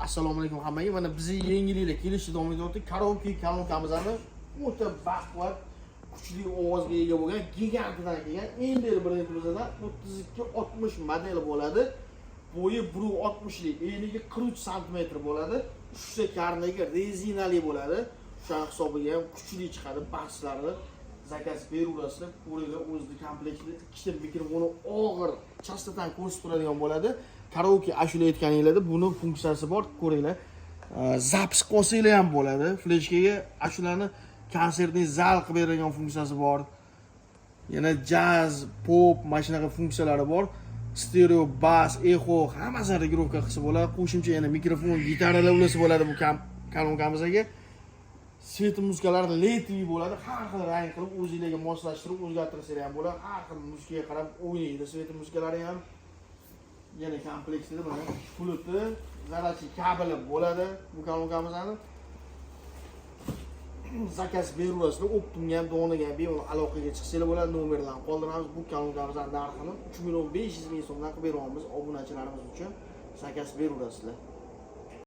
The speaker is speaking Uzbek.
Assalomu alaykum hammaga. Mana bizning yengilliklar kelishdi davom etyapti. Karaoke kanalimizni o'ta baquvvat, kuchli ovozga ega bo'lgan gigantdan kelgan. Endi brendimizda 32-60 modeli bo'ladi. Bo'yi 1.60 lik, eniga 43 sm bo'ladi. Uchta karnagi rezinali bo'ladi. O'sha hisobiga ham kuchli chiqadi basslari. Zakaz berulasida ko'ringlar, o'zida komplektida ikkita mikrofoni og'ir, chastotan ko'rsatib turadigan bo'ladi. Karaoke ashula aytganinglarda buni funksiyasi bor, ko'ringlar. Zapis qolsanglar ham bo'ladi. Fleshkaga ashulani konsertning zal qilib beradigan funksiyasi bor. Yana jaz, pop, mashinaga funksiyalari bor. Stereo, bas, echo hammasini regulovka qilsa bo'ladi. Qo'shimcha yana mikrofon, gitaralar ulasi bo'ladi bu kanokamizga. Svet muzikalarni letri bo'ladi. Har xil rang qilib o'zingizga moslashtirib o'zgartirsangiz ham bo'ladi. Har xil muzikaga qarab o'ynaydi. Svet muzikalari ham yana kompleksida mana fluti, zarachi kabeli bo'ladi bu kanokamizning. Zakaz berulasida Optimga ham donaga ham bemalol aloqaga chiqsanglar bo'ladi. Nomerlarni qoldiramiz. Bu kanokamizning narxini 3.500.000 so'mdan qilib beramiz obunachilarimiz uchun. Zakaz berulasizlar.